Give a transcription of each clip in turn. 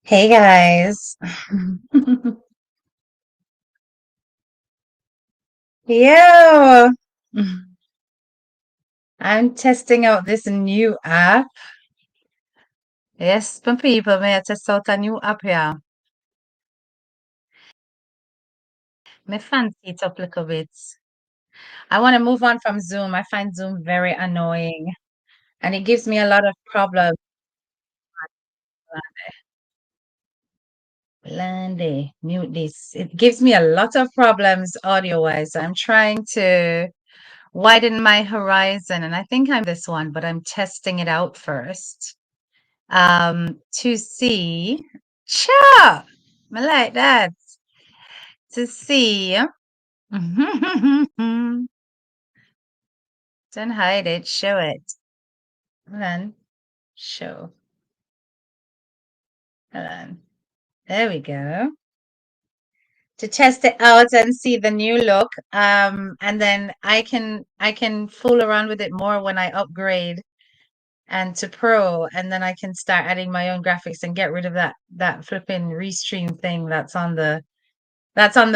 Hey guys. Yo, I'm testing out this new app. Yes, my people, may I test out a new app here. Me fancy it up a little bit. I want to move on from Zoom. I find Zoom very annoying and it gives me a lot of problems. Blondie, mute this. It gives me a lot of problems audio-wise. I'm trying to widen my horizon and I think I'm this one, but I'm testing it out first. To see. Sure, I like that. To see. Don't hide it, show it. Hold on. Show. Hold on. There we go. To test it out and see the new look. And then I can fool around with it more when I upgrade and to pro, and then I can start adding my own graphics and get rid of that flipping restream thing that's on the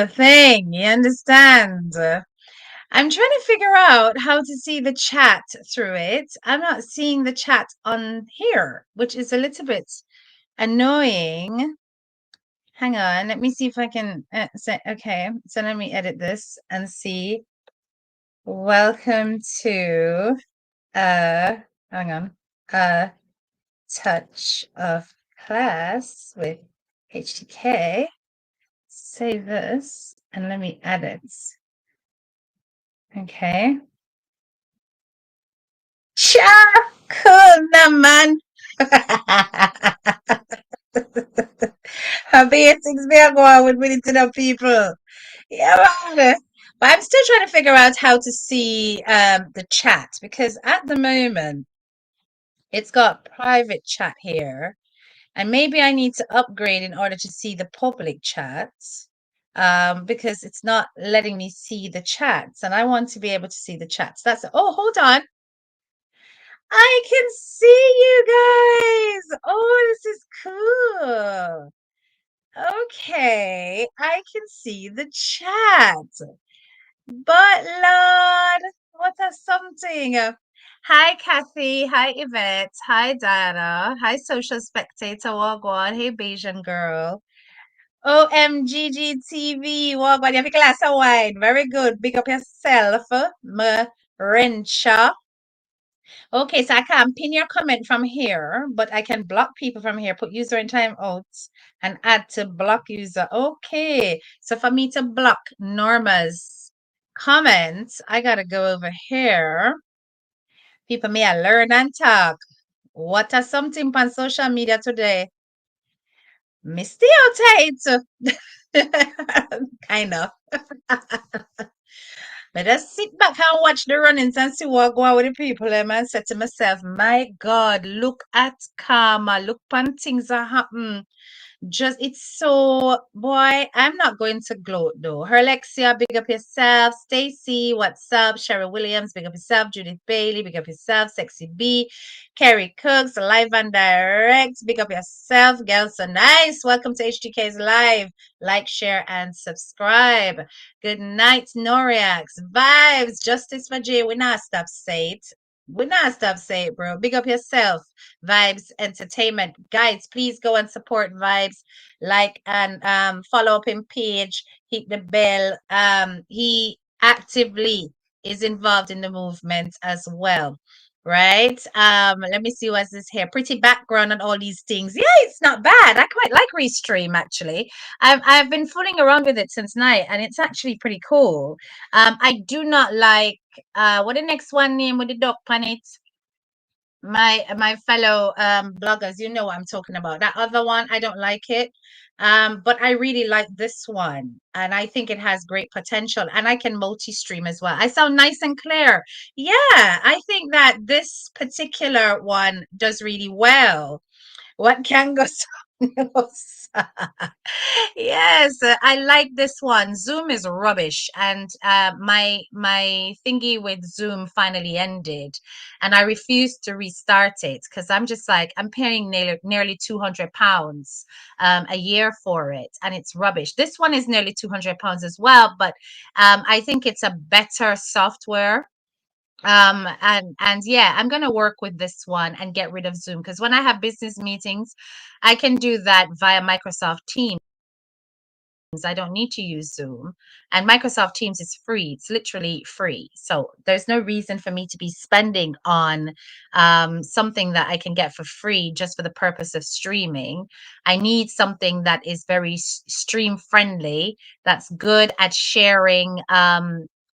thing. You understand? I'm trying to figure out how to see the chat through it. I'm not seeing the chat on here, which is a little bit annoying. Hang on, let me see if I can say, okay, so let me edit this and see. Welcome to uh hang on. A touch of class with HTK. Save this and let me edit. Okay. Cool naman. Basics me go on with me to the people. Yeah, man. But I'm still trying to figure out how to see the chat because at the moment it's got private chat here, and maybe I need to upgrade in order to see the public chats. Because it's not letting me see the chats, and I want to be able to see the chats. Hold on. I can see you guys. Oh, this is cool. Okay, I can see the chat. But Lord, what a something. Hi, Kathy. Hi, Yvette. Hi, Diana. Hi, Social Spectator. Wagwan. Hey, Bayesian girl. OMGGTV. Wagwan. You have a glass of wine. Very good. Big up yourself. Marencha. Okay, so I can pin your comment from here, but I can block people from here, put user in timeouts, and add to block user. Okay, so for me to block Norma's comments, I gotta go over here. People may I learn and talk. What are something on social media today? Misty outside. Kind of. But just sit back and watch the runnings and see what go on with the people. And said to myself, my God, look at karma. Look when things are happening. Just it's so boy, I'm not going to gloat though. Herlexia, big up yourself. Stacy, what's up? Sherry Williams, big up yourself. Judith Bailey, big up yourself. Sexy B, Kerry Cooks, live and direct. Big up yourself, girls. So nice. Welcome to HTK's live. Like, share, and subscribe. Good night, Noriax. Vibes, justice for Jay. We not stop say it. We not stop say it, bro. Big up yourself. Vibes Entertainment. Guys, please go and support Vibes. Like and follow up him page. Hit the bell. He actively is involved in the movement as well. Right. Let me see what's this here. Pretty background on all these things. Yeah, it's not bad. I quite like Restream actually. I've been fooling around with it since night and it's actually pretty cool. I do not like what the next one name with the duck on it. My fellow bloggers, you know what I'm talking about. That other one, I don't like it. But I really like this one, and I think it has great potential, and I can multi-stream as well. I sound nice and clear. Yeah, I think that this particular one does really well. What can go Yes, I like this one. Zoom is rubbish, and my thingy with Zoom finally ended, and I refused to restart it because I'm just like I'm paying nearly £200 a year for it, and it's rubbish. This one is nearly £200 as well, but I think it's a better software. And yeah, I'm gonna work with this one and get rid of Zoom because when I have business meetings, I can do that via Microsoft Teams. I don't need to use Zoom. And Microsoft Teams is free. It's literally free. So there's no reason for me to be spending on something that I can get for free just for the purpose of streaming. I need something that is very stream friendly, that's good at sharing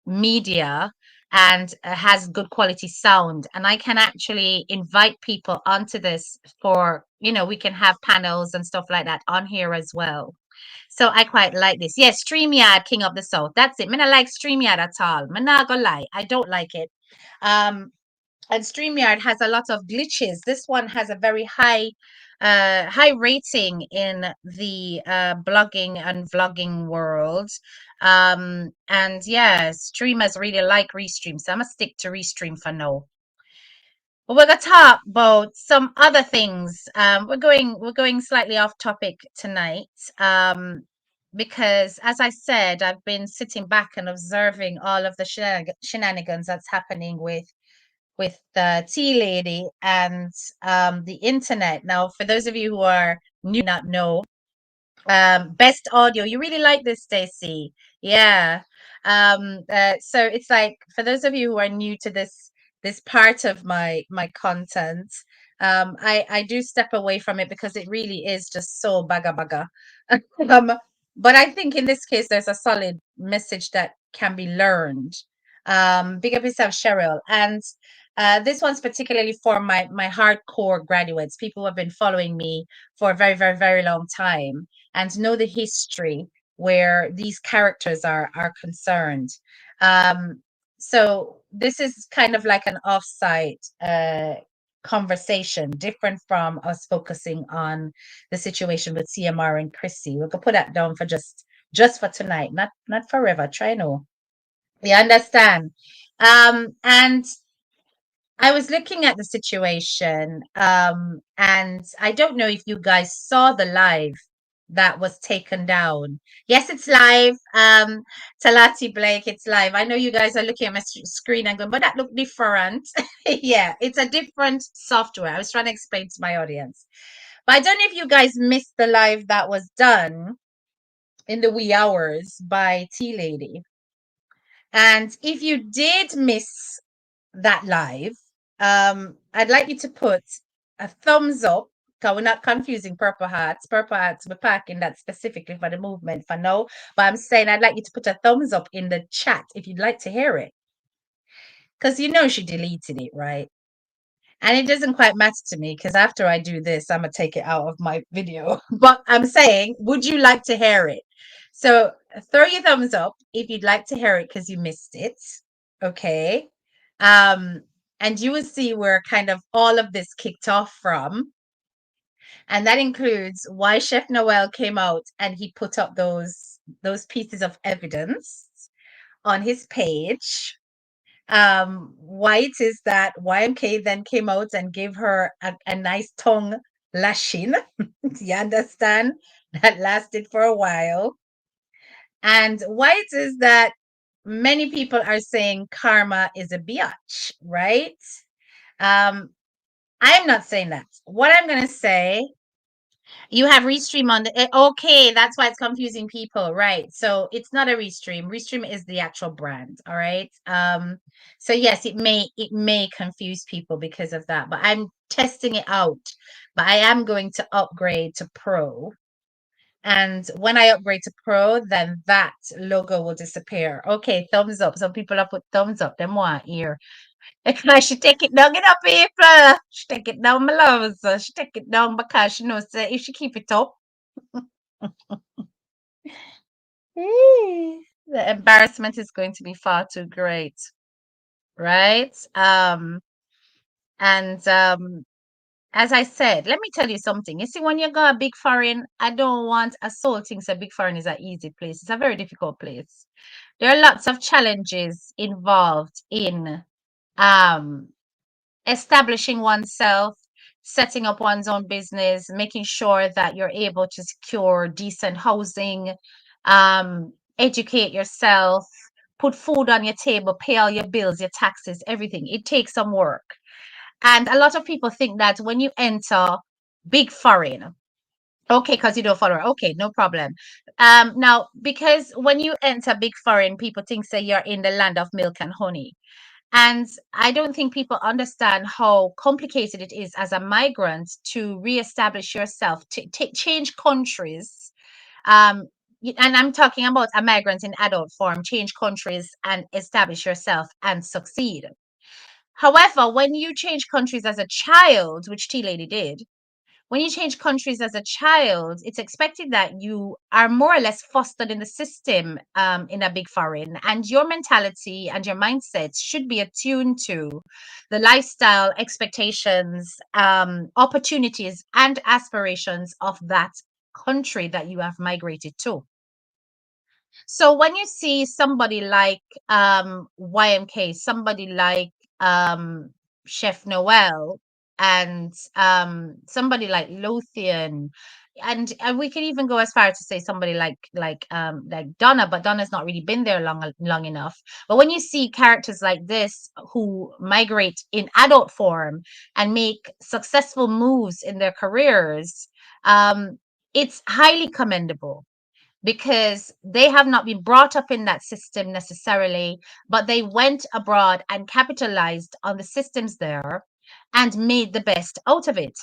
media and has good quality sound. And I can actually invite people onto this for, we can have panels and stuff like that on here as well. So I quite like this. Yes, StreamYard, King of the South. That's it. Me not like StreamYard at all. Me not gonna lie. I don't like it. Um, and StreamYard has a lot of glitches. This one has a very high rating in the blogging and vlogging world. And yeah, streamers really like Restream. So I'm gonna stick to Restream for now. But we're gonna talk about some other things. We're going slightly off topic tonight. Because as I said, I've been sitting back and observing all of the shenanigans that's happening with the tea lady and the internet. Now, for those of you who are new, not know, best audio. You really like this, Stacy. Yeah. So it's like for those of you who are new to this part of my content, I do step away from it because it really is just so baga baga. um, but I think in this case there's a solid message that can be learned. Big up yourself, Cheryl. And this one's particularly for my hardcore graduates, people who have been following me for a very, very, very long time and know the history where these characters are concerned. Um, so this is kind of like an offsite conversation, different from us focusing on the situation with CMR and Chrissy. We could put that down for just for tonight, not forever. Try no. You understand? And I was looking at the situation, and I don't know if you guys saw the live that was taken down. Yes, it's live. Talati Blake, it's live. I know you guys are looking at my screen and going, but that looked different. Yeah, it's a different software. I was trying to explain to my audience. But I don't know if you guys missed the live that was done in the wee hours by Tea Lady. And if you did miss that live, I'd like you to put a thumbs up because we're not confusing Purple Hearts. Purple Hearts, we're packing that specifically for the movement for now. But I'm saying I'd like you to put a thumbs up in the chat if you'd like to hear it. Because she deleted it, right? And it doesn't quite matter to me because after I do this, I'm going to take it out of my video. But I'm saying, would you like to hear it? So throw your thumbs up if you'd like to hear it because you missed it. Okay. And you will see where kind of all of this kicked off from. And that includes why Chef Noel came out and he put up those pieces of evidence on his page. Why it is that YMK then came out and gave her a nice tongue lashing. You understand? That lasted for a while. And why it is that many people are saying karma is a biatch, right? Um, I'm not saying that. What I'm going to say, you have Restream on the, okay, that's why it's confusing people, right? So it's not a Restream. Restream is the actual brand, all right? So yes, it may confuse people because of that, but I'm testing it out. But I am going to upgrade to Pro. And when I upgrade to Pro, then that logo will disappear. Okay, thumbs up. Some people have put thumbs up. Them want here. I should take it down, get up, people. She take it down, my love. So she take it down because she knows that if she keep it up, the embarrassment is going to be far too great, right? And as I said, let me tell you something. You see, when you go a big foreign, I don't want a soul thinks a big foreign is an easy place. It's a very difficult place. There are lots of challenges involved in um establishing oneself, setting up one's own business, making sure that you're able to secure decent housing, educate yourself, put food on your table, pay all your bills, your taxes, everything. It takes some work. And a lot of people think that when you enter big foreign, okay, because you don't follow her. Okay, no problem. Now, because when you enter big foreign, people think say you're in the land of milk and honey. And I don't think people understand how complicated it is as a migrant to reestablish yourself, to change countries. Um, and I'm talking about a migrant in adult form, change countries and establish yourself and succeed. However, when you change countries as a child, which T Lady did, when you change countries as a child, it's expected that you are more or less fostered in the system in a big foreign, and your mentality and your mindset should be attuned to the lifestyle expectations, opportunities, and aspirations of that country that you have migrated to. So when you see somebody like YMK, somebody like um, Chef Noel, and somebody like Lothian, and we can even go as far as to say somebody like Donna, but Donna's not really been there long enough. But when you see characters like this who migrate in adult form and make successful moves in their careers, um, it's highly commendable because they have not been brought up in that system necessarily, but they went abroad and capitalized on the systems there and made the best out of it.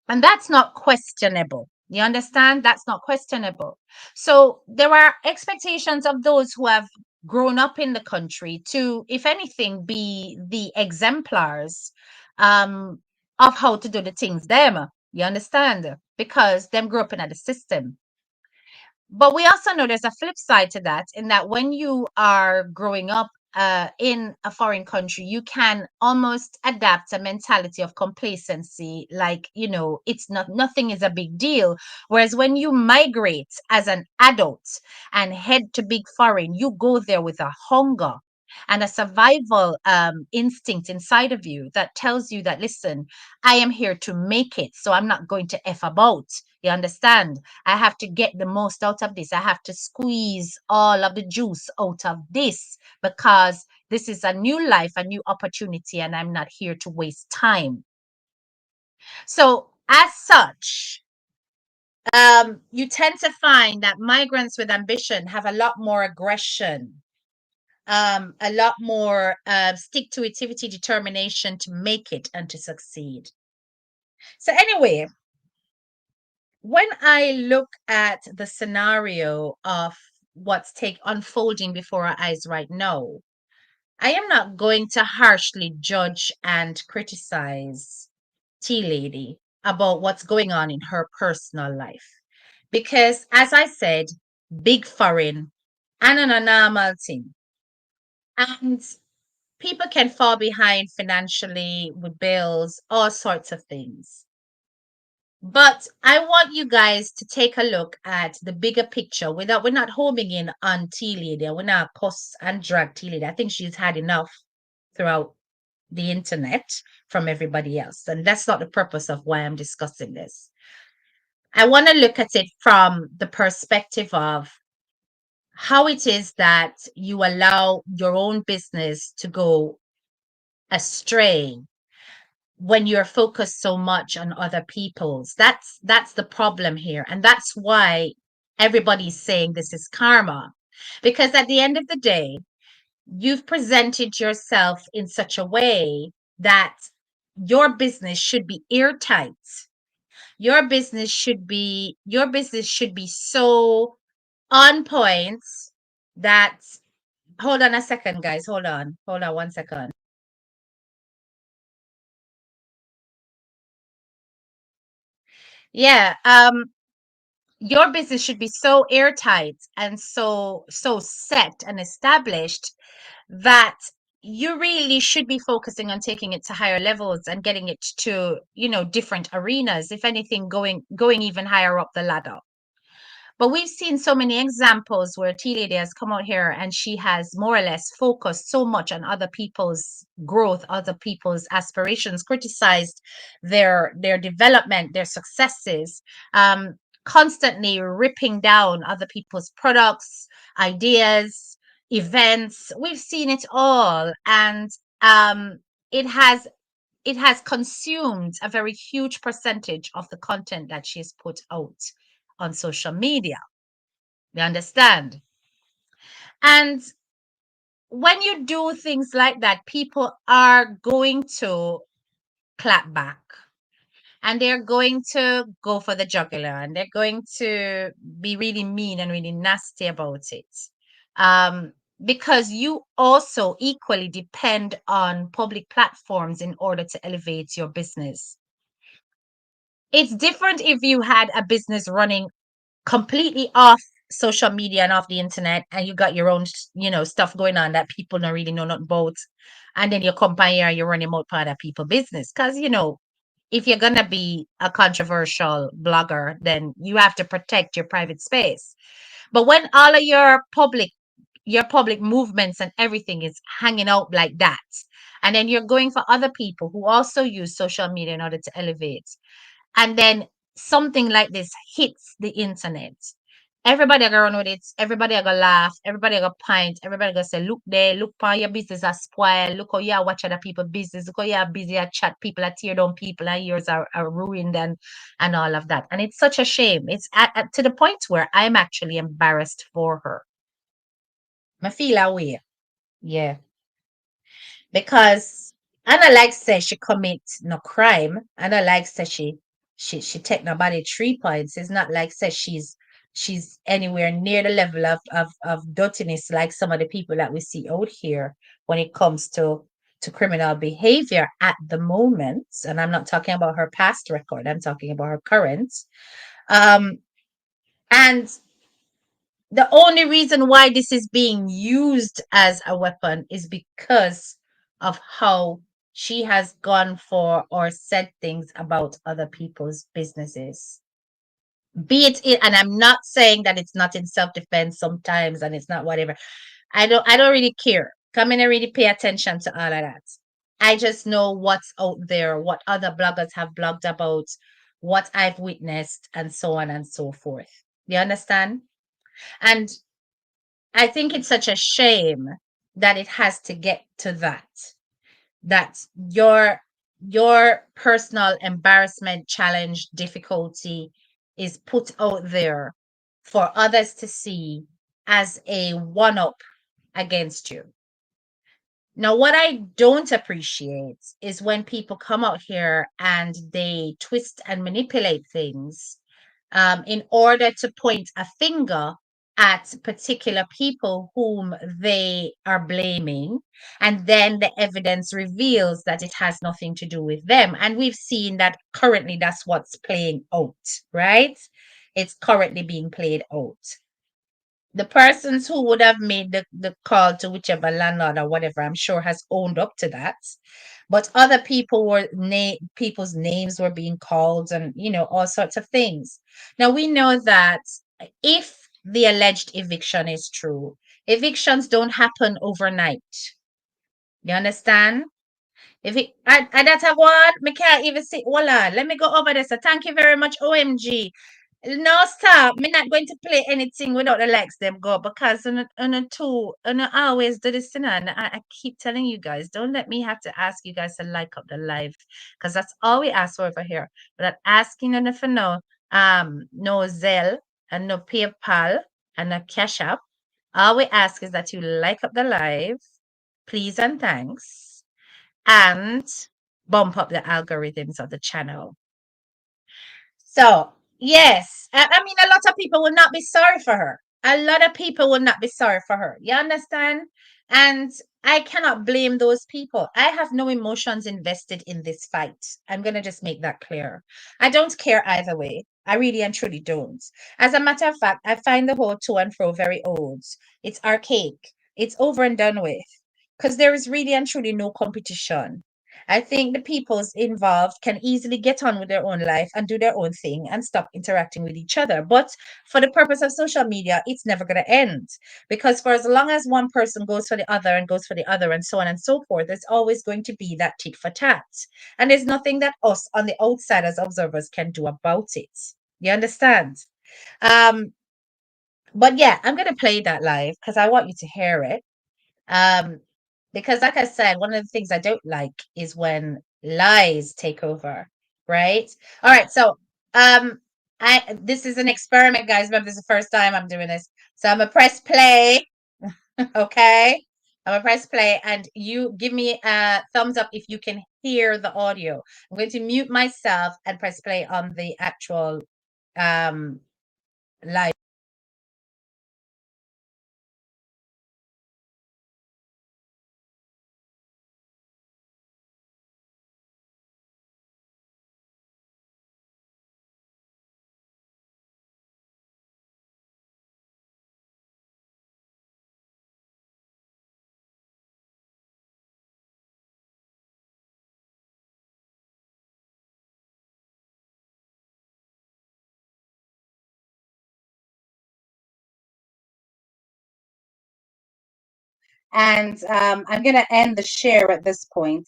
And that's not questionable. You understand? That's not questionable. So there are expectations of those who have grown up in the country to, if anything, be the exemplars um, of how to do the things them. You understand? Because them grew up in the system. But we also know there's a flip side to that, in that when you are growing up in a foreign country, you can almost adapt a mentality of complacency, like, it's not, nothing is a big deal. Whereas when you migrate as an adult and head to big foreign, you go there with a hunger and a survival instinct inside of you that tells you that, listen, I am here to make it, so I'm not going to F about. You understand? I have to get the most out of this. I have to squeeze all of the juice out of this because this is a new life, a new opportunity, and I'm not here to waste time. So, as such, you tend to find that migrants with ambition have a lot more aggression, a lot more stick to itivity, determination to make it and to succeed. So, anyway, when I look at the scenario of what's take unfolding before our eyes right now, I am not going to harshly judge and criticize T Lady about what's going on in her personal life. Because as I said, big foreign and an normal thing. And people can fall behind financially with bills, all sorts of things. But I want you guys to take a look at the bigger picture. We're not homing in on T Lady. We're not cuss and drag T Lady. I think she's had enough throughout the internet from everybody else. And that's not the purpose of why I'm discussing this. I want to look at it from the perspective of how it is that you allow your own business to go astray when you're focused so much on other people's. That's the problem here, and that's why everybody's saying this is karma, because at the end of the day, you've presented yourself in such a way that your business should be airtight. Your business should be so on point that, hold on a second, guys, hold on 1 second. Yeah, your business should be so airtight and so set and established that you really should be focusing on taking it to higher levels and getting it to, different arenas, if anything, going even higher up the ladder. But we've seen so many examples where T Lady has come out here and she has more or less focused so much on other people's growth, other people's aspirations, criticized their development, their successes, constantly ripping down other people's products, ideas, events. We've seen it all, and um, it has it has consumed a very huge percentage of the content that she's put out on social media. You understand? And when you do things like that, people are going to clap back and they're going to go for the jugular and they're going to be really mean and really nasty about it. Um, because you also equally depend on public platforms in order to elevate your business. It's different if you had a business running completely off social media and off the internet and you got your own stuff going on that people don't really know nothing about, and then you come by here and you're running out part of people business, because if you're gonna be a controversial blogger, then you have to protect your private space. But when all of your public movements and everything is hanging out like that, and then you're going for other people who also use social media in order to elevate, and then something like this hits the internet, everybody gonna run with it, everybody gonna laugh, everybody gonna point, everybody gonna say, look there, look how your business are spoiled, look how you are watch other people business, look how you are busy at chat people, at tear down people, and yours are ruined, and all of that. And it's such a shame. It's to the point where I'm actually embarrassed for her. I feel away. Yeah. Because and I like say she commit no crime, and I like say she take nobody 3 points. It's not like say she's anywhere near the level of dirtiness like some of the people that we see out here when it comes to criminal behavior at the moment. And I'm not talking about her past record, I'm talking about her current. um and the only reason why this is being used as a weapon is because of how she has gone for or said things about other people's businesses. And I'm not saying that it's not in self-defense sometimes and it's not whatever. I don't really care. Come in and really pay attention to all of that. I just know what's out there, what other bloggers have blogged about, what I've witnessed, and so on and so forth. You understand? And I think it's such a shame that it has to get to that your personal embarrassment, challenge, difficulty is put out there for others to see as a one up against you. Now, what I don't appreciate is when people come out here and they twist and manipulate things in order to point a finger at particular people whom they are blaming. And then the evidence reveals that it has nothing to do with them. And we've seen that currently that's what's playing out, right? It's currently being played out. The persons who would have made the call to whichever landlord or whatever, I'm sure has owned up to that. But other people's names were being called, and all sorts of things. Now we know that if the alleged eviction is true, evictions don't happen overnight. You understand? If it, I that a one, me can't even see. Hold on, let me go over this. So thank you very much, OMG. No, stop. Me not going to play anything without the likes them go, because on a always do this, and I keep telling you guys, don't let me have to ask you guys to like up the live, because that's all we ask for over here. But that asking on for no Zelle and no PayPal and no Cash App. All we ask is that you like up the live, please and thanks, and bump up the algorithms of the channel. So, yes, I mean, a lot of people will not be sorry for her. A lot of people will not be sorry for her. You understand? And I cannot blame those people. I have no emotions invested in this fight. I'm going to just make that clear. I don't care either way. I really and truly don't. As a matter of fact, I find the whole to and fro very old. It's archaic. It's over and done with. because there is really and truly no competition. I think the peoples involved can easily get on with their own life and do their own thing and stop interacting with each other. But for the purpose of social media, it's never going to end because for as long as one person goes for the other and goes for the other and so on and so forth, there's always going to be that tit for tat. And there's nothing that us on the outside as observers can do about it. You understand? Um, but yeah, I'm going to play that live because I want you to hear it. Um, because like I said, one of the things I don't like is when lies take over, right? All right, so um I this is an experiment, guys. Remember, this is the first time I'm doing this. So I'm gonna press play, okay? I'm gonna press play and you give me a thumbs up if you can hear the audio. I'm going to mute myself and press play on the actual live. And I'm gonna end the share at this point.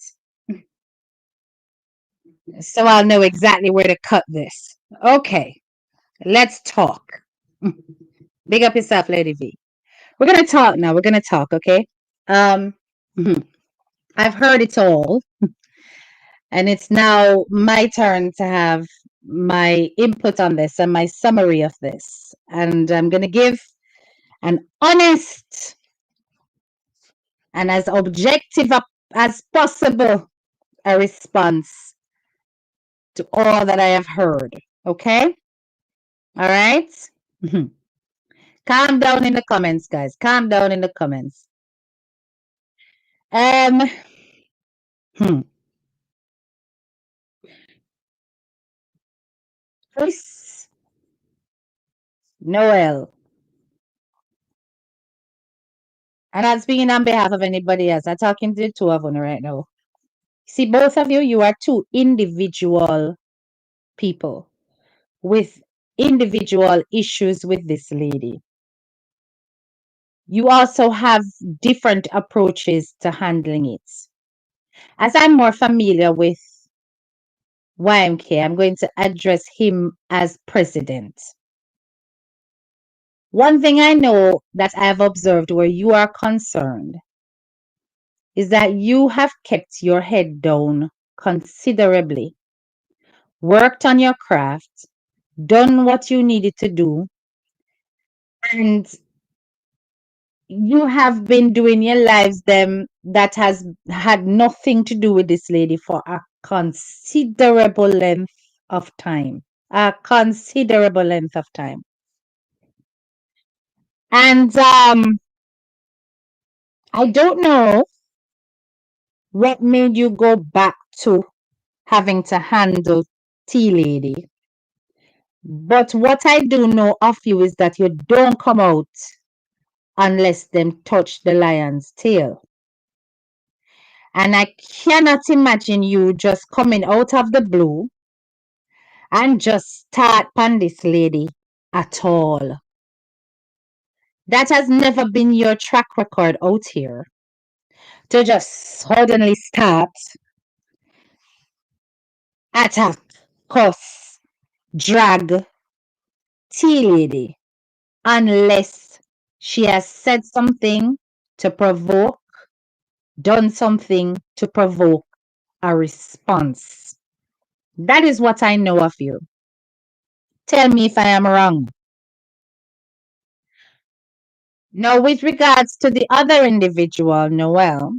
So I'll know exactly where to cut this. Okay, let's talk. Big up yourself, Lady V. We're gonna talk now. We're gonna talk, okay? Um, I've heard it all, and it's now my turn to have my input on this and my summary of this. And I'm gonna give an honest and as objective as possible a response to all that I have heard. Okay? All right? Calm down in the comments, guys. Calm down in the comments. Um, hmm. Chris, Noel, I'm not speaking on behalf of anybody else. I'm talking to the two of them right now. See, both of you, you are two individual people with individual issues with this lady. You also have different approaches to handling it. As I'm more familiar with YMK, I'm going to address him as president. One thing I know that I've observed where you are concerned is that you have kept your head down considerably, worked on your craft, done what you needed to do, and you have been doing your lives them that has had nothing to do with this lady for a considerable length of time. A considerable length of time. And I don't know what made you go back to having to handle Tea Lady. But what I do know of you is that you don't come out unless them touch the lion's tail. And I cannot imagine you just coming out of the blue and just start on this lady at all. That has never been your track record out here. To just suddenly start, attack, cuss, drag Tea Lady unless she has said something to provoke, done something to provoke a response. That is what I know of you. Tell me if I am wrong. Now, with regards to the other individual, Noel,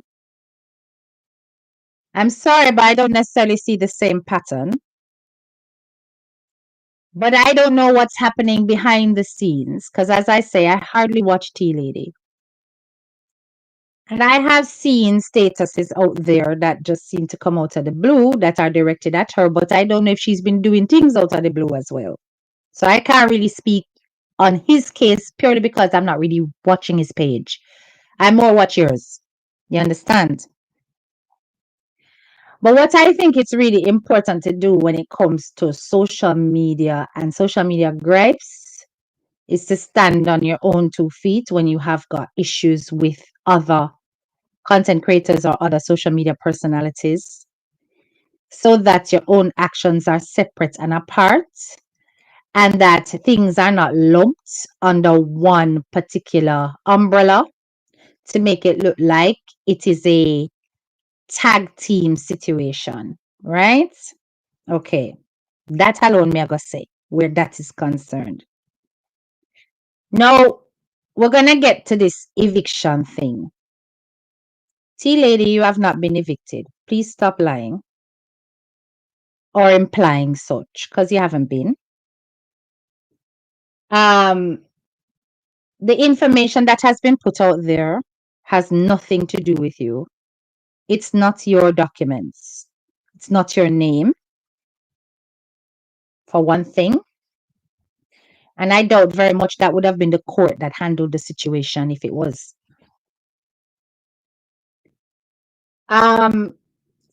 I'm sorry, but I don't necessarily see the same pattern. But I don't know what's happening behind the scenes because, as I say, I hardly watch Tea Lady. And I have seen statuses out there that just seem to come out of the blue that are directed at her, but I don't know if she's been doing things out of the blue as well. So I can't really speak on his case purely because I'm not really watching his page. I more watch yours. You understand? But what I think it's really important to do when it comes to social media and social media gripes is to stand on your own 2 feet when you have got issues with other content creators or other social media personalities so that your own actions are separate and apart and that things are not lumped under one particular umbrella to make it look like it is a tag team situation, right? Okay. That alone, me I go say, where that is concerned. Now, we're going to get to this eviction thing. Tea lady, you have not been evicted. Please stop lying or implying such because you haven't been. Um, the information that has been put out there has nothing to do with you. It's not your documents. It's not your name, for one thing. And I doubt very much that would have been the court that handled the situation if it was. Um,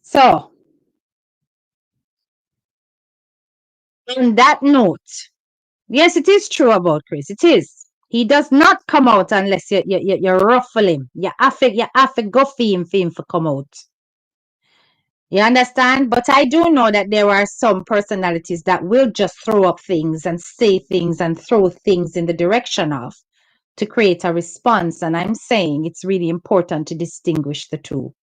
so on that note, yes, it is true about Chris. It is. He does not come out unless you ruffle him. You have to go for him to come out. You understand? But I do know that there are some personalities that will just throw up things and say things and throw things in the direction of to create a response. And I'm saying it's really important to distinguish the two.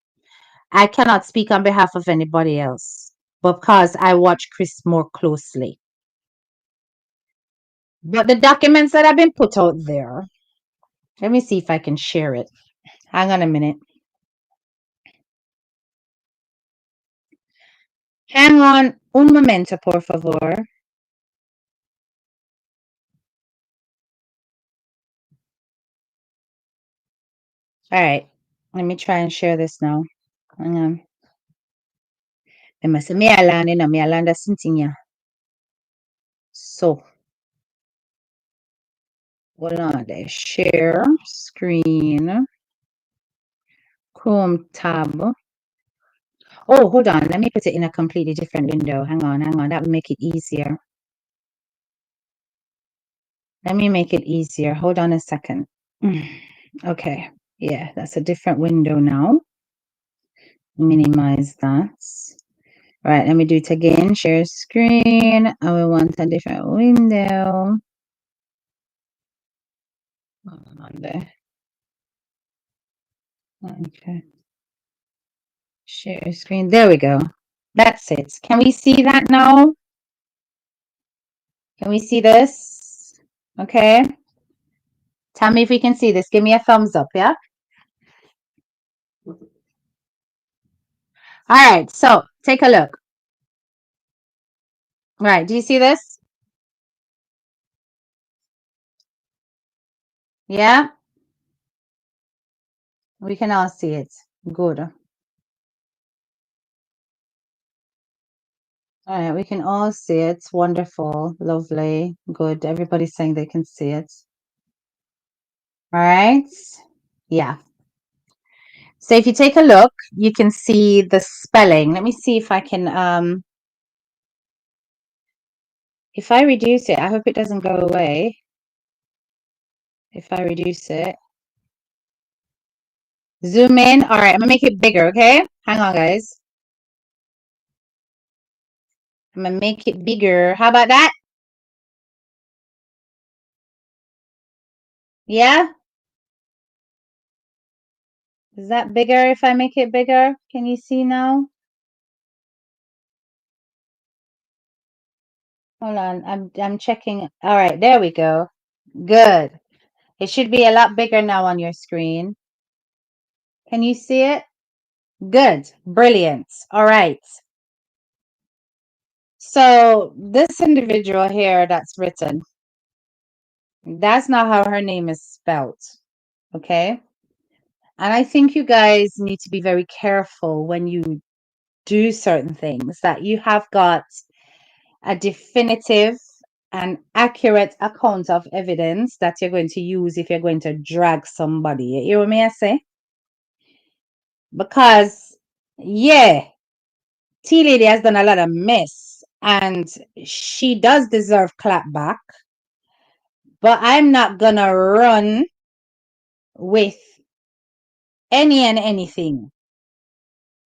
I cannot speak on behalf of anybody else because I watch Chris more closely. But the documents that have been put out there, let me see if I can share it. Hang on a minute. Hang on un momento, por favor. All right. Let me try and share this now. Hang on. Me alone, me alone, that's something, yeah. So, hold on there. Share screen. Chrome tab. Oh, hold on. Let me put it in a completely different window. Hang on, hang on. That will make it easier. Let me make it easier. Hold on a second. Okay. Yeah, that's a different window now. Minimize that. Right, let me do it again. Share screen. And we want a different window. On there. Okay. Share screen. There we go. That's it. Can we see that now? Can we see this? Okay. Tell me if we can see this. Give me a thumbs up, yeah? All right, so take a look. All right, do you see this? Yeah? We can all see it. Good. All right, we can all see it. Wonderful, lovely, good. Everybody's saying they can see it. All right. Yeah. So if you take a look, you can see the spelling. Let me see if I can, if I reduce it, I hope it doesn't go away. If I reduce it. Zoom in. All right, I'm gonna make it bigger, okay? Hang on, guys. I'm gonna make it bigger. How about that? Yeah? Is that bigger if I make it bigger? Can you see now? Hold on, I'm checking. All right, there we go. Good. It should be a lot bigger now on your screen. Can you see it? Good. Brilliant. All right. So this individual here that's written, that's not how her name is spelled. Okay. And I think you guys need to be very careful when you do certain things that you have got a definitive and accurate account of evidence that you're going to use if you're going to drag somebody. You hear what me I say? because yeah, T Lady has done a lot of mess and she does deserve clap back, but I'm not gonna run with any and anything.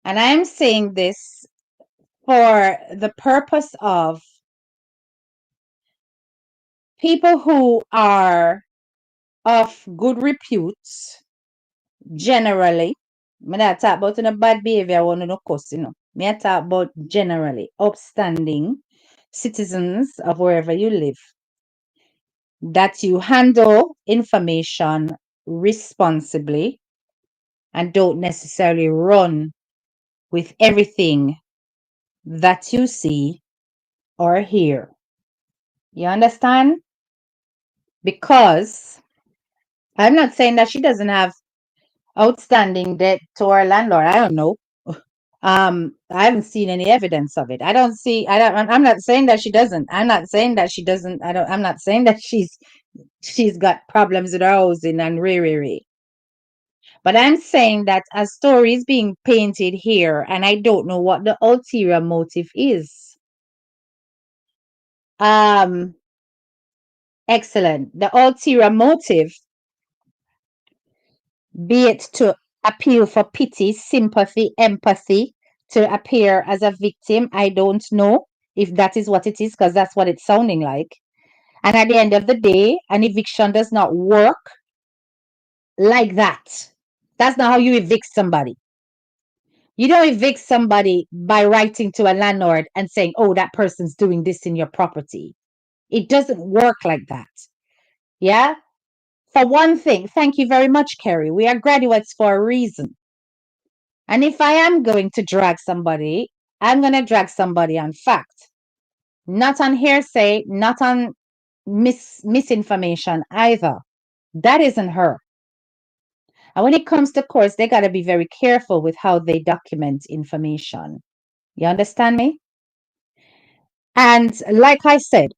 And I'm saying this for the purpose of people who are of good repute generally. Me not talk about in a bad behavior one no cuss, Me I talk about generally upstanding citizens of wherever you live. That you handle information responsibly and don't necessarily run with everything that you see or hear. You understand? Because I'm not saying that she doesn't have outstanding debt to her landlord. I don't know. I haven't seen any evidence of it. I'm not saying that she doesn't. I'm not saying that she doesn't. I'm not saying that she's got problems with her housing and re. But I'm saying that a story is being painted here, and I don't know what the ulterior motive is. Excellent. The ulterior motive, be it to appeal for pity, sympathy, empathy, to appear as a victim. I don't know if that is what it is, because that's what it's sounding like. And at the end of the day, an eviction does not work like that. That's not how you evict somebody. You don't evict somebody by writing to a landlord and saying, oh, that person's doing this in your property. It doesn't work like that. Yeah? For one thing, thank you very much, Kerry. We are graduates for a reason. And if I am going to drag somebody, I'm going to drag somebody on fact, not on hearsay, not on misinformation either. That isn't her. And when it comes to courts, they got to be very careful with how they document information. You understand me? And like I said,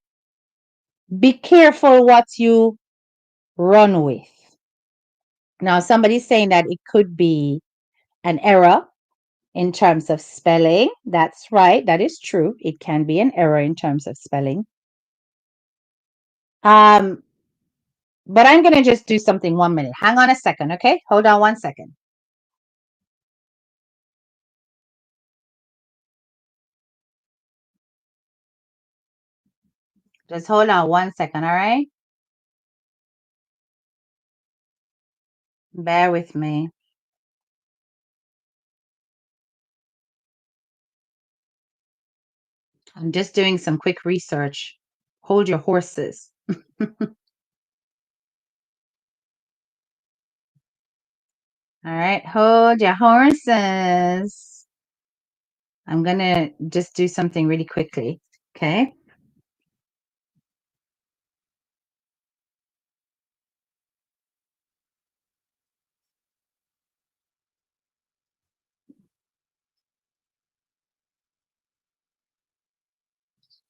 be careful what you run with. Now, somebody's saying that it could be an error in terms of spelling. That's right. That is true. It can be an error in terms of spelling. But I'm going to just do something 1 minute. Hang on a second, okay? Hold on 1 second. Just hold on 1 second, all right? Bear with me. I'm just doing some quick research. Hold your horses. All right, hold your horses. I'm going to just do something really quickly, okay?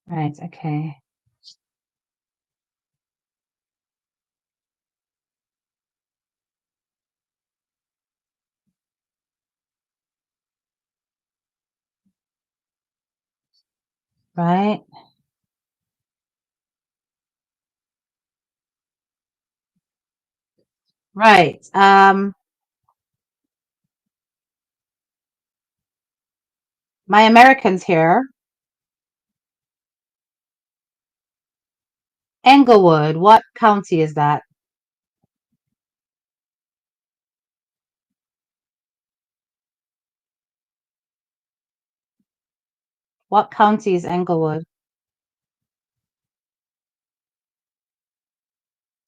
Right, okay. Right. Right. My Americans here. Englewood, what county is that? What county is Englewood?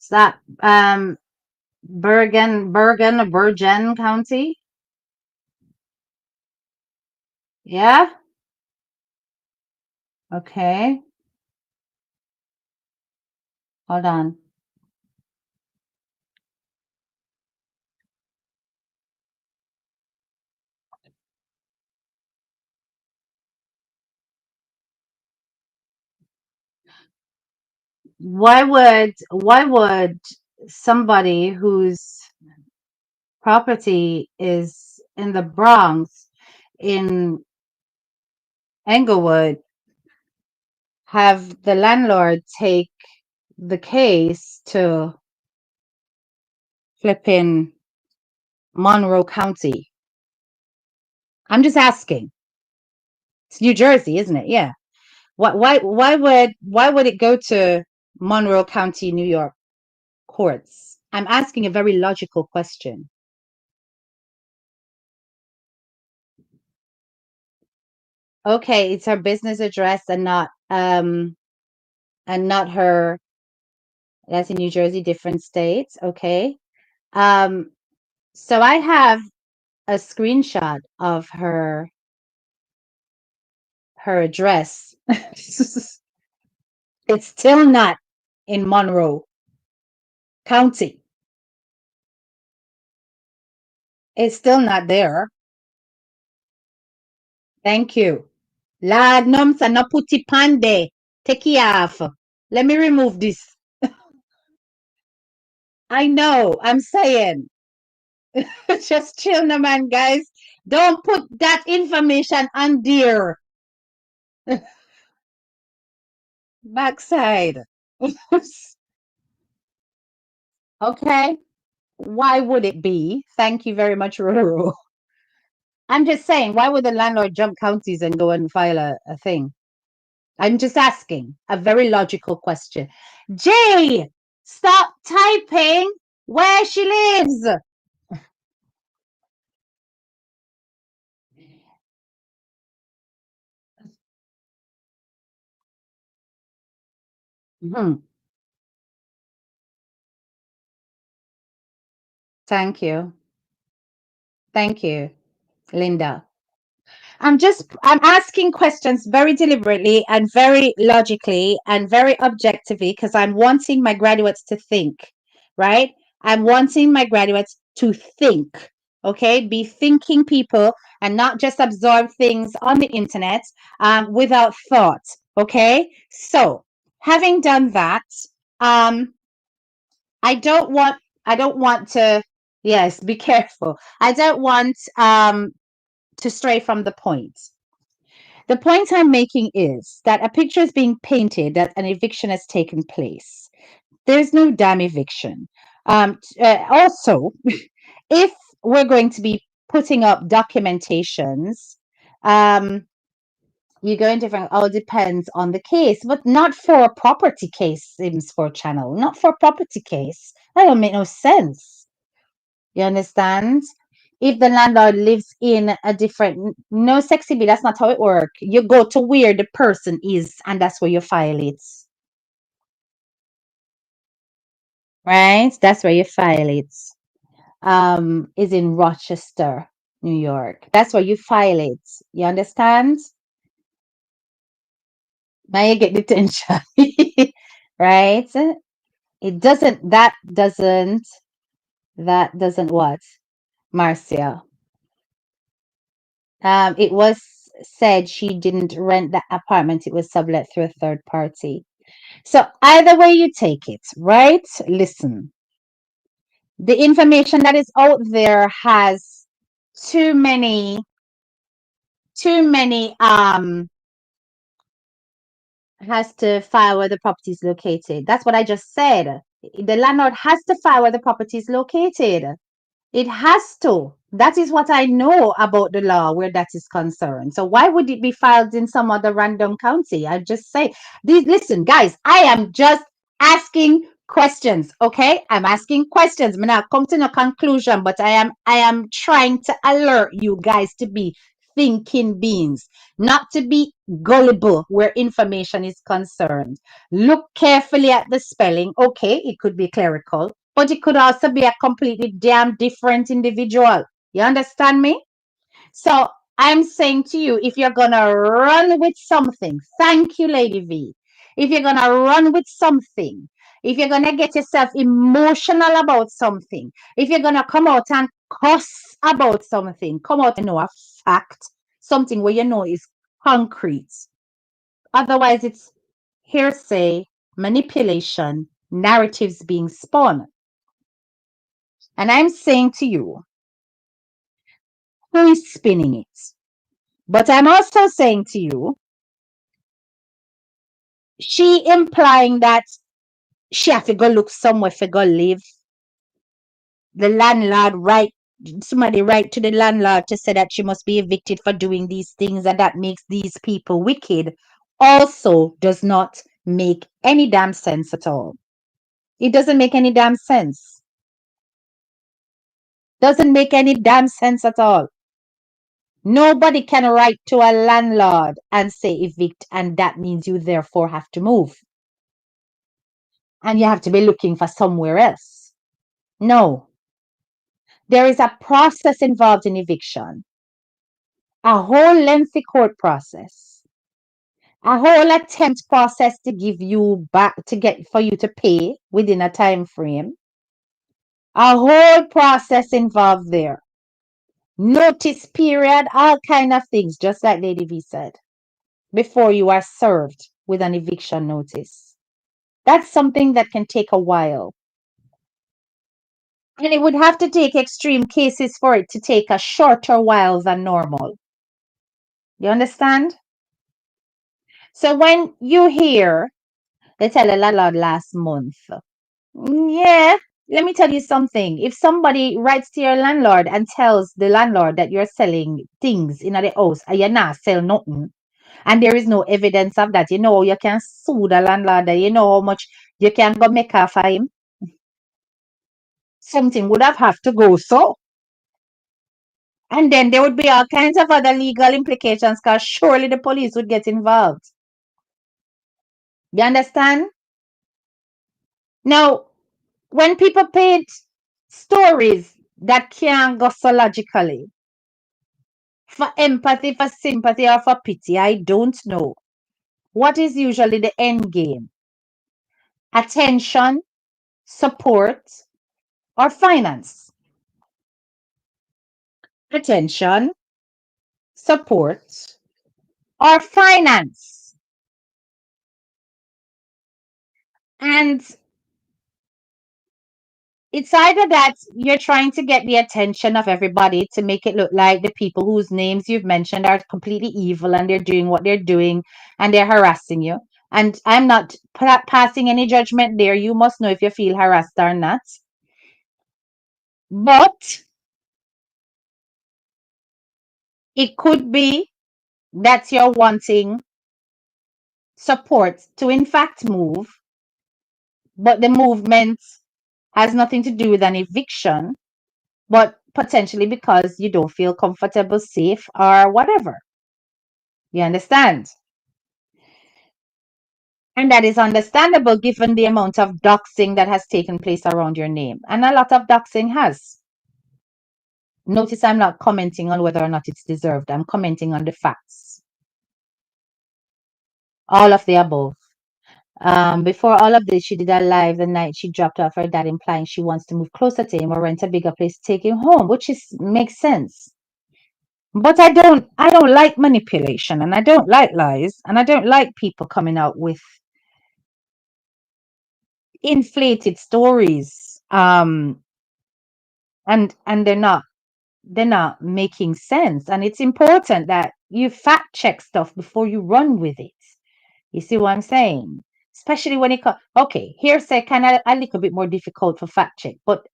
Is that Bergen County? Yeah? Okay. Hold on. Why would somebody whose property is in the Bronx, in Englewood, have the landlord take the case to flipping Monroe County? I'm just asking. It's New Jersey, isn't it? Yeah. Why would it go to Monroe County, New York courts? I'm asking a very logical question. Okay, it's her business address and not her. That's in New Jersey, different states. Okay. Um, so I have a screenshot of her address. It's still not in Monroe County. It's still not there. Thank you. Lagnum sa naputi pande. Take it off. Let me remove this. I know. I'm saying. Just chill, no man, guys. Don't put that information on there. Backside. Okay. Why would it be? Thank you very much, Ruru. I'm just saying, why would the landlord jump counties and go and file a thing? I'm just asking a very logical question. Jay, stop typing where she lives. Mhm. Thank you. Thank you, Linda. I'm asking questions very deliberately and very logically and very objectively because I'm wanting my graduates to think, right? I'm wanting my graduates to think, okay? Be thinking people and not just absorb things on the internet without thought, okay? So, having done that, um, I don't want to, yes, be careful. I don't want to stray from the point. The point I'm making is that a picture is being painted that an eviction has taken place. There's no damn eviction. Also, if we're going to be putting up documentations, um, you go into different, all depends on the case, but not for a property case, Sims for channel, not for a property case. That don't make no sense. You understand? If the landlord lives in a different, no sexy bee, that's not how it works. You go to where the person is, and that's where you file it. Right? That's where you file it. Is in Rochester, New York. That's where you file it. You understand? Now you get detention. Right? That doesn't what? Marcia. It was said she didn't rent the apartment, it was sublet through a third party. So either way you take it, right? Listen, the information that is out there has too many has to file where the property is located. That's what I just said. The landlord has to file where the property is located. It has to. That is what I know about the law where that is concerned. So why would it be filed in some other random county? I just say, listen, guys, I am just asking questions. Okay, I'm asking questions. I'm not come to no conclusion, but I am trying to alert you guys to be thinking beings, not to be gullible where information is concerned. Look carefully at the spelling. Okay, it could be clerical, but it could also be a completely damn different individual. You understand me? So I'm saying to you, if you're gonna run with something, thank you, Lady V. If you're gonna run with something, if you're gonna get yourself emotional about something, if you're gonna come out and cuss about something, come out and know a fact, something where you know is concrete. Otherwise, it's hearsay, manipulation, narratives being spun. And I'm saying to you, Who is spinning it? But I'm also saying to you, she implying that she have to go look somewhere for go live. The landlord write somebody write to the landlord to say that she must be evicted for doing these things and that makes these people wicked also does not make any damn sense at all. It doesn't make any damn sense. Doesn't make any damn sense at all. Nobody can write to a landlord and say evict, and that means you therefore have to move. And you have to be looking for somewhere else. No. There is a process involved in eviction, a whole lengthy court process, a whole attempt process to give you back to get for you to pay within a time frame, a whole process involved there. Notice period, all kind of things, just like Lady V said, before you are served with an eviction notice. That's something that can take a while. And it would have to take extreme cases for it to take a shorter while than normal. You understand? So when you hear, they tell a landlord last month, yeah, let me tell you something. If somebody writes to your landlord and tells the landlord that you're selling things in the house and you're not sell nothing, and there is no evidence of that, you can sue the landlord, you know how much you can go make off of him. Something would have to go so. And then there would be all kinds of other legal implications because surely the police would get involved. You understand? Now, when people paint stories that can't go so logically, for empathy, for sympathy, or for pity, I don't know. What is usually the end game? Attention, support, or finance? Attention, support, or finance. And it's either that you're trying to get the attention of everybody to make it look like the people whose names you've mentioned are completely evil and they're doing what they're doing and they're harassing you. And I'm not passing any judgment there. You must know if you feel harassed or not. But it could be that you're wanting support to, in fact, move, but the movement has nothing to do with an eviction, but potentially because you don't feel comfortable, safe, or whatever. You understand? And that is understandable given the amount of doxing that has taken place around your name. And a lot of doxing has. Notice I'm not commenting on whether or not it's deserved. I'm commenting on the facts. All of the above. Before all of this, she did a live the night she dropped off her dad, implying she wants to move closer to him or rent a bigger place to take him home, which makes sense. But I don't like manipulation, and I don't like lies, and I don't like people coming out with inflated stories. And they're not making sense. And it's important that you fact check stuff before you run with it. You see what I'm saying? Especially when it comes, okay, hearsay kind of a little bit more difficult for fact check. But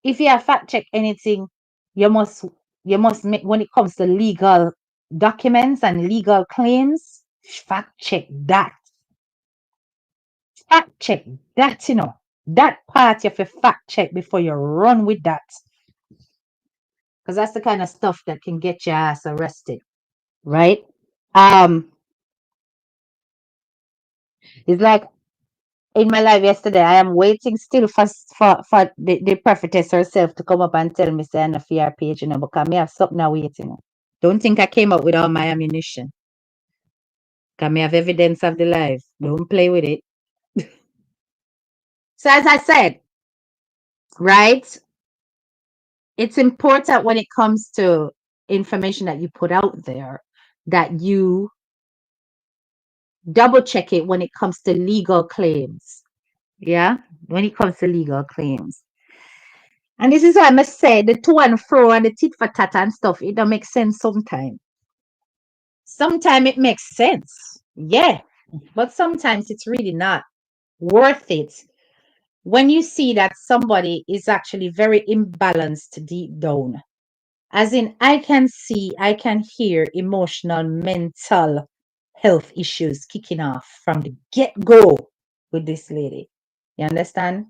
if you have fact check anything, you must make when it comes to legal documents and legal claims, fact check that. Fact check that, that part you have to fact check before you run with that. Because that's the kind of stuff that can get your ass arrested, right? Um, it's like in my life yesterday, I am waiting still for the prophetess herself to come up and tell me say I'm a fear page, because me have something I waiting. Don't think I came up with all my ammunition. Because me have evidence of the life. Don't play with it. So as I said, right, it's important when it comes to information that you put out there that you double check it when it comes to legal claims. Yeah, when it comes to legal claims. And this is why I must say the to and fro and the tit for tat and stuff, it don't make sense sometimes. Sometimes it makes sense. Yeah. But sometimes it's really not worth it when you see that somebody is actually very imbalanced deep down. As in, I can see, I can hear emotional, mental health issues kicking off from the get go with this lady. You understand?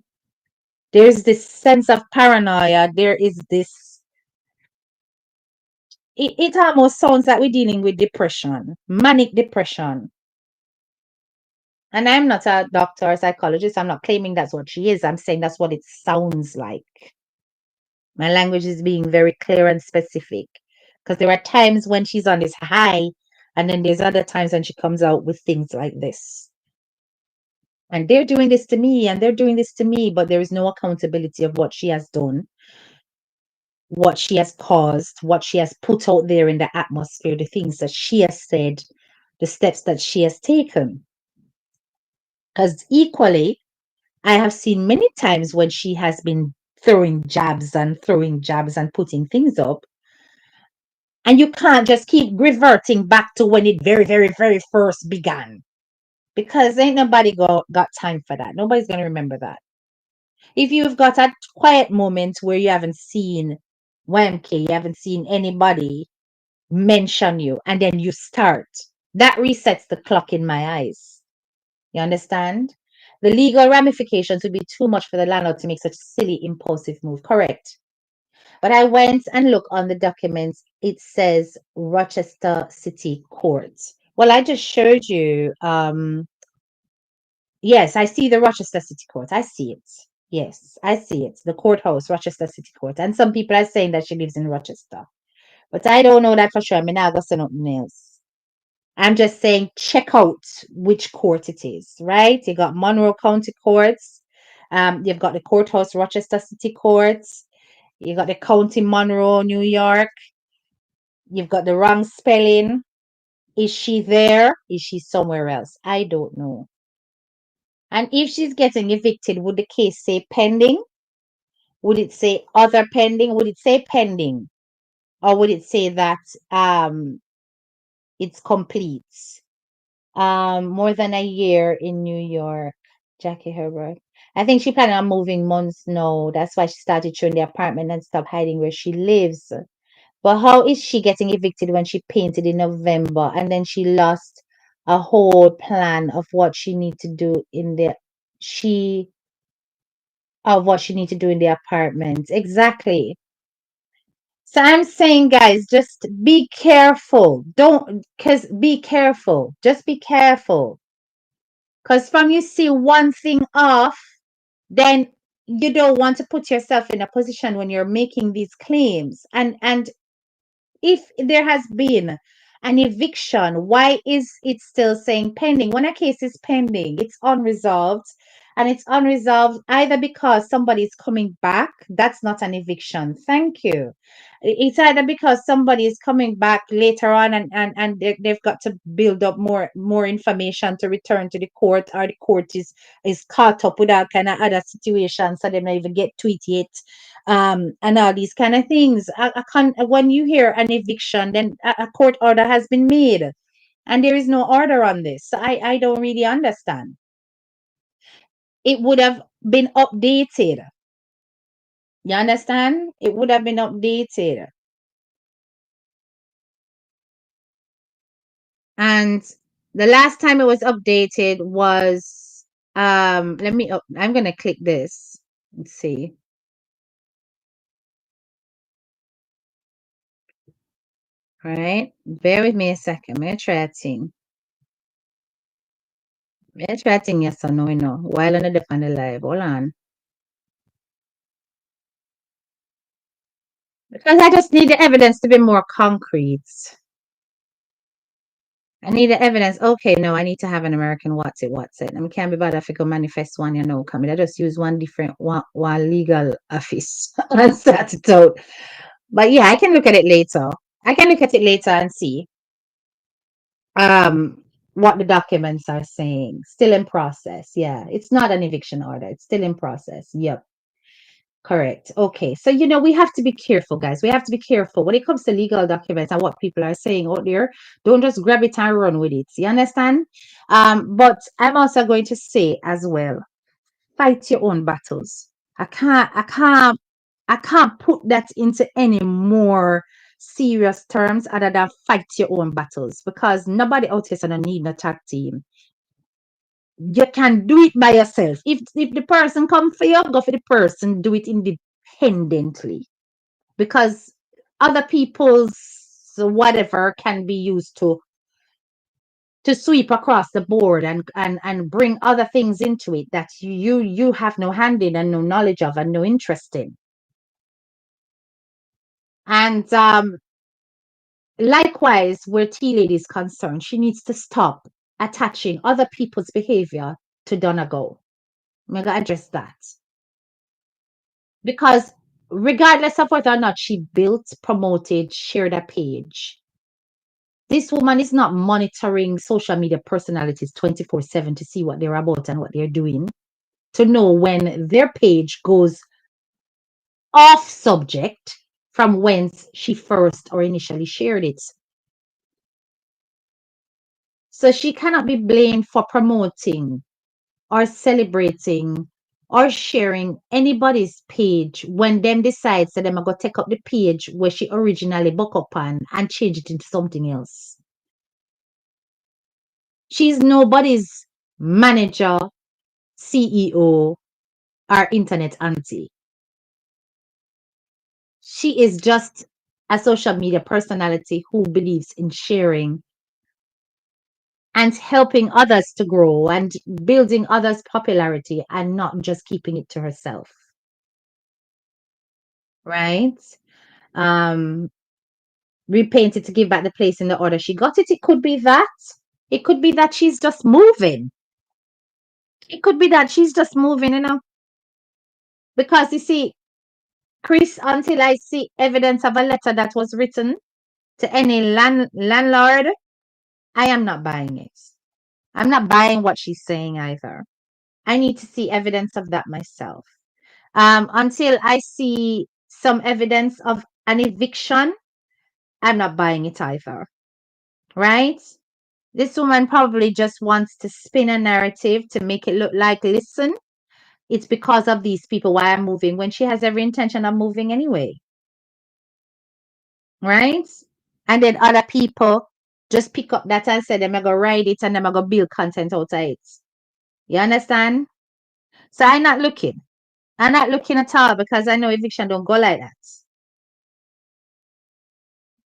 There's this sense of paranoia. There is this, it almost sounds like we're dealing with depression, manic depression. And I'm not a doctor or psychologist. I'm not claiming that's what she is. I'm saying that's what it sounds like. My language is being very clear and specific because there are times when she's on this high, and then there's other times when she comes out with things like this. And they're doing this to me, and they're doing this to me, but there is no accountability of what she has done, what she has caused, what she has put out there in the atmosphere, the things that she has said, the steps that she has taken. Because equally, I have seen many times when she has been throwing jabs and putting things up. And you can't just keep reverting back to when it very, very, very first began. Because ain't nobody got time for that. Nobody's going to remember that. If you've got a quiet moment where you haven't seen YMK, you haven't seen anybody mention you, and then you start, that resets the clock in my eyes. You understand? The legal ramifications would be too much for the landlord to make such a silly, impulsive move. Correct. But I went and looked on the documents. It says Rochester City Court. Well, I just showed you. Yes, I see the Rochester City Court. I see it. Yes, I see it. The courthouse, Rochester City Court. And some people are saying that she lives in Rochester. But I don't know that for sure. I mean, I'll go send up nails. I'm just saying, check out which court it is, right? You got Monroe County Courts. You've got the courthouse, Rochester City Courts. You got the County Monroe, New York. You've got the wrong spelling. Is she there? Is she somewhere else? I don't know. And if she's getting evicted, would the case say pending? Would it say other pending? Would it say pending? Or would it say that it's complete? More than a year in New York. Jackie Herbert. I think she planned on moving months now. That's why she started showing the apartment and stop hiding where she lives. But how is she getting evicted when she painted in November and then she lost a whole plan of what she need to do in the she of what she need to do in the apartment? Exactly. So I'm saying, guys, just be careful. Don't, because be careful. Just be careful. Because from you see one thing off, then you don't want to put yourself in a position when you're making these claims. And if there has been an eviction, why is it still saying pending? When a case is pending, it's unresolved. And it's unresolved either because somebody is coming back. That's not an eviction. Thank you. It's either because somebody is coming back later on and they've got to build up more information to return to the court, or the court is caught up with all kind of other situations, so they don't even get to it yet, and all these kind of things. When you hear an eviction, then a court order has been made, and there is no order on this. So I don't really understand. It would have been updated. You understand? It would have been updated. And the last time it was updated was I'm gonna click this. Let's see. All right. Bear with me a second. I'm gonna try a thing. I'm gonna try a thing, yes or no, while on the live. Hold on. Because I just need the evidence to be more concrete. I need the evidence. Okay, no, I need to have an American what's it. I can't be bothered if I go manifest one, come in. I just use one different one legal office and start it out. But yeah, I can look at it later. I can look at it later and see what the documents are saying. Still in process. Yeah. It's not an eviction order. It's still in process. Yep. Correct. Okay. So, we have to be careful, guys. We have to be careful when it comes to legal documents and what people are saying out there. Don't just grab it and run with it. You understand? But I'm also going to say as well, fight your own battles. I can't put that into any more serious terms other than fight your own battles because nobody out here is gonna need no tag team. You can do it by yourself. If the person come for you, go for the person, do it independently. Because other people's whatever can be used to sweep across the board and bring other things into it that you have no hand in and no knowledge of and no interest in. And likewise, where Tea Lady is concerned, she needs to stop attaching other people's behavior to Donegal. I'm going to address that. Because regardless of whether or not she built, promoted, shared a page, this woman is not monitoring social media personalities 24/7 to see what they're about and what they're doing, to know when their page goes off subject from whence she first or initially shared it. So she cannot be blamed for promoting or celebrating or sharing anybody's page when them decides that them are going to take up the page where she originally book up on and change it into something else. She's nobody's manager, CEO, or internet auntie. She is just a social media personality who believes in sharing and helping others to grow and building others' popularity and not just keeping it to herself. Right? Um, Repainted to give back the place in the order she got it. It could be that. It could be that she's just moving. It could be that she's just moving. Because you see, Chris, until I see evidence of a letter that was written to any landlord, I am not buying it. I'm not buying what she's saying either. I need to see evidence of that myself. Until I see some evidence of an eviction, I'm not buying it either. Right? This woman probably just wants to spin a narrative to make it look like, listen, it's because of these people why I'm moving when she has every intention of moving anyway. Right? And then other people just pick up that and say, they're going to write it and they're going to build content out of it. You understand? So I'm not looking. I'm not looking at all because I know eviction don't go like that.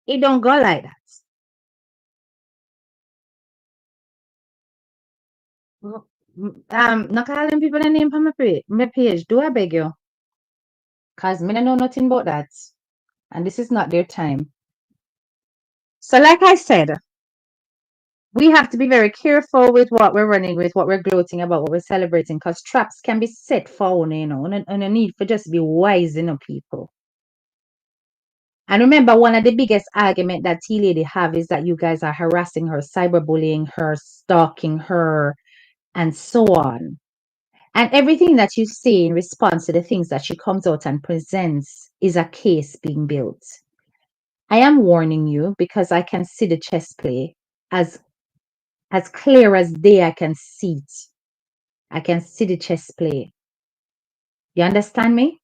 It don't go like that. Not calling people the name on my page. Do I beg you? Because me don't know nothing about that. And this is not their time. So like I said, we have to be very careful with what we're running with, what we're gloating about, what we're celebrating, because traps can be set for and a need for just be wise, people. And remember, one of the biggest argument that T Lady have is that you guys are harassing her, cyberbullying her, stalking her, and so on. And everything that you say in response to the things that she comes out and presents is a case being built. I am warning you because I can see the chess play as clear as day. I can see it. I can see the chess play. You understand me?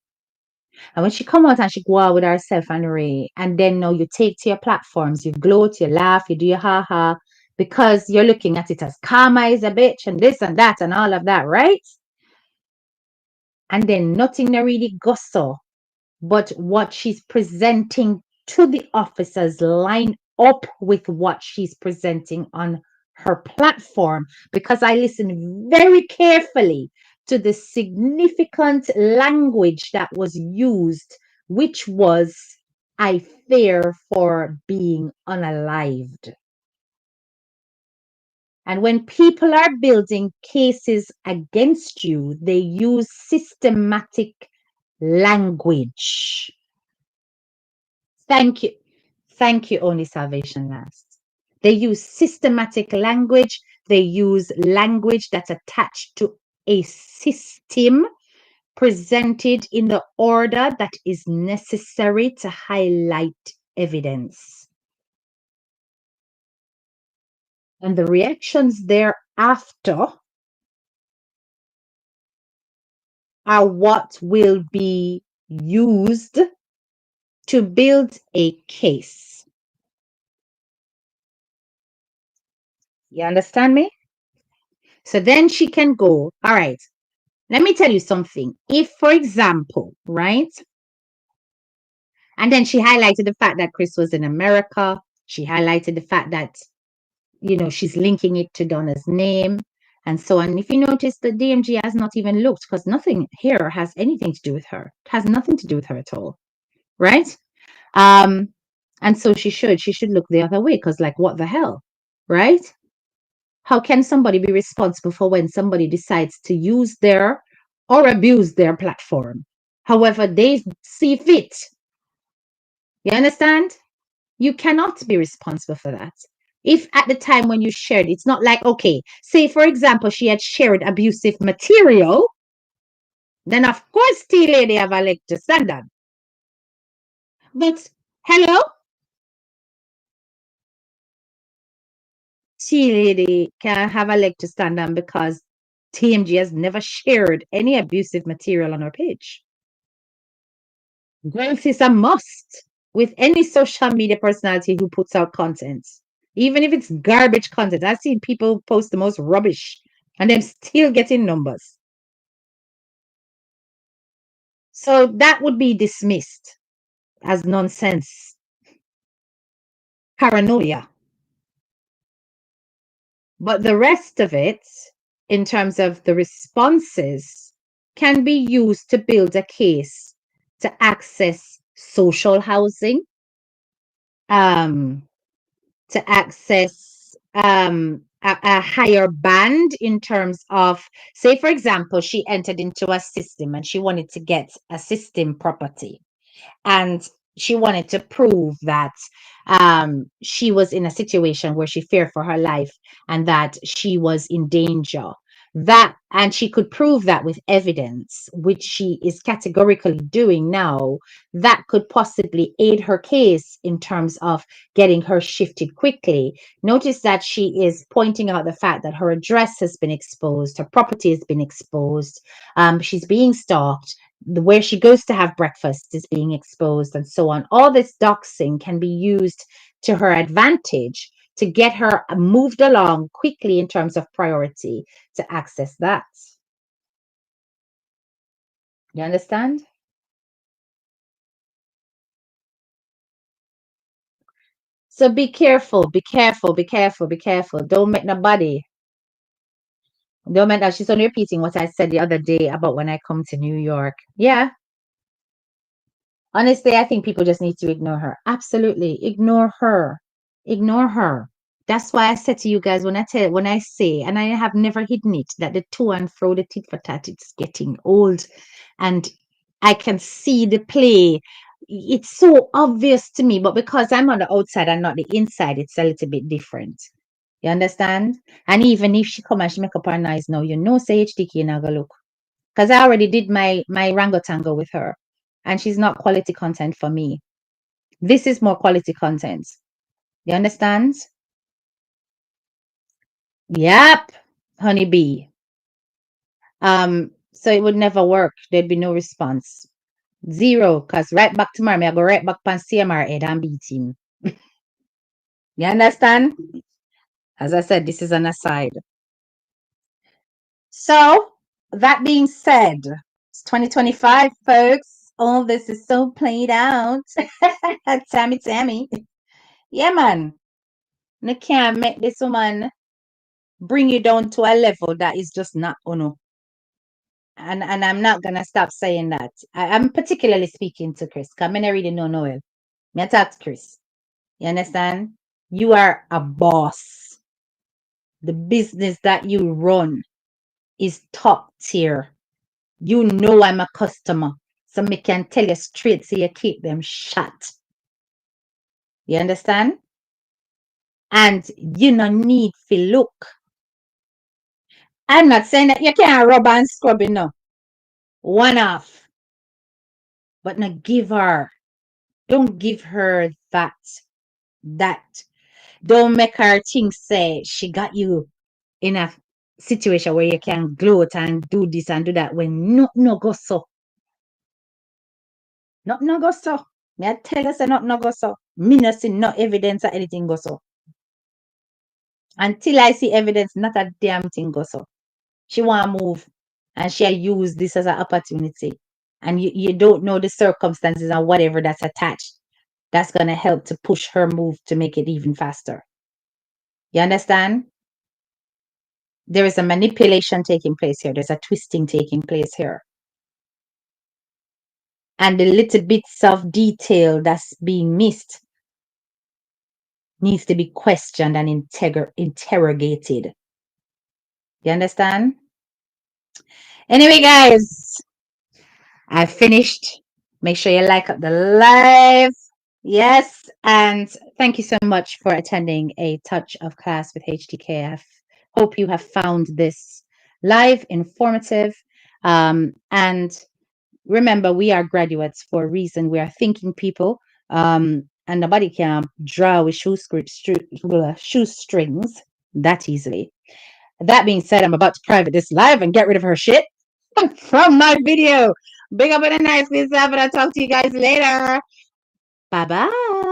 And when she come out and she go out with herself and Ray, and then now you take to your platforms, you gloat, you laugh, you do your ha-ha, because you're looking at it as karma is a bitch and this and that and all of that, right? And then nothing really goes so, but what she's presenting to the officers line up with what she's presenting on her platform, because I listened very carefully to the significant language that was used, which was, I fear for being unalived. And when people are building cases against you, they use systematic language. Thank you. Thank you, Only Salvation Last. They use systematic language. They use language that's attached to a system presented in the order that is necessary to highlight evidence. And the reactions thereafter are what will be used to build a case. You understand me? So then she can go, all right, let me tell you something. If, for example, right, and then she highlighted the fact that Chris was in America, she highlighted the fact that, she's linking it to Donna's name and so on. If you notice, the DMG has not even looked because nothing here has anything to do with her. It has nothing to do with her at all, right? And so she should look the other way because, like, what the hell, right? How can somebody be responsible for when somebody decides to use their or abuse their platform, however they see fit? You understand? You cannot be responsible for that. If at the time when you shared, it's not like, okay, say for example, she had shared abusive material, then of course T Lady have a leg to stand on. But hello? T Lady can have a leg to stand on because TMG has never shared any abusive material on her page. Growth is a must with any social media personality who puts out content, even if it's garbage content. I've seen people post the most rubbish and they're still getting numbers. So that would be dismissed as nonsense, paranoia. But the rest of it, in terms of the responses, can be used to build a case to access social housing, to access a higher band in terms of, say, for example, she entered into a system and she wanted to get a system property. And she wanted to prove that she was in a situation where she feared for her life and that she was in danger. And she could prove that with evidence, which she is categorically doing now, that could possibly aid her case in terms of getting her shifted quickly. Notice that she is pointing out the fact that her address has been exposed, her property has been exposed, she's being stalked, where she goes to have breakfast is being exposed, and so on. All this doxing can be used to her advantage to get her moved along quickly in terms of priority to access that. You understand? So be careful, be careful, be careful, be careful. Don't make nobody. Don't make that. She's only repeating what I said the other day about when I come to New York. Yeah. Honestly, I think people just need to ignore her. Absolutely. Ignore her. Ignore her. That's why I said to you guys when I say, and I have never hidden it, that the to and fro, the tit for tat, it's getting old. And I can see the play. It's so obvious to me, but because I'm on the outside and not the inside, it's a little bit different. You understand? And even if she come and she make up her nice now, say HDK and I go look. Because I already did my Rango Tango with her. And she's not quality content for me. This is more quality content. You understand? Yep, honeybee. So it would never work. There'd be no response. Zero. Because right back tomorrow, I go right back on CMR head and beat him. You understand? As I said, this is an aside. So that being said, it's 2025, folks. All this is so played out. Tammy. Yeah, man. You can't make this woman bring you down to a level that is just not no. And I'm not gonna stop saying that. I'm particularly speaking to Chris, because I really know Noel. Me talk to Chris. You understand? You are a boss. The business that you run is top tier. You know I'm a customer. So me can tell you straight so you keep them shut. You understand? And you no need to look. I'm not saying that you can't rub and scrub it now. one off, but not give her. Don't give her that. Don't make her think say she got you in a situation where you can gloat and do this and do that when no go so. Not no go so. Me I tell you say not no go so. Me no see no evidence or anything go so. Until I see evidence, not a damn thing go so. She want to move and she use this as an opportunity. And you don't know the circumstances and whatever that's attached. That's gonna help to push her move to make it even faster. You understand? There is a manipulation taking place here. There's a twisting taking place here. And the little bits of detail that's being missed needs to be questioned and interrogated. You understand? Anyway, guys, I finished. Make sure you like up the live. Yes, and thank you so much for attending a touch of class with HTKF. Hope you have found this live informative. And remember, we are graduates for a reason. We are thinking people, and nobody can draw with shoestrings that easily. That being said, I'm about to private this live and get rid of her shit from my video. Big up and a nice yourself, and I'll talk to you guys later. Bye bye.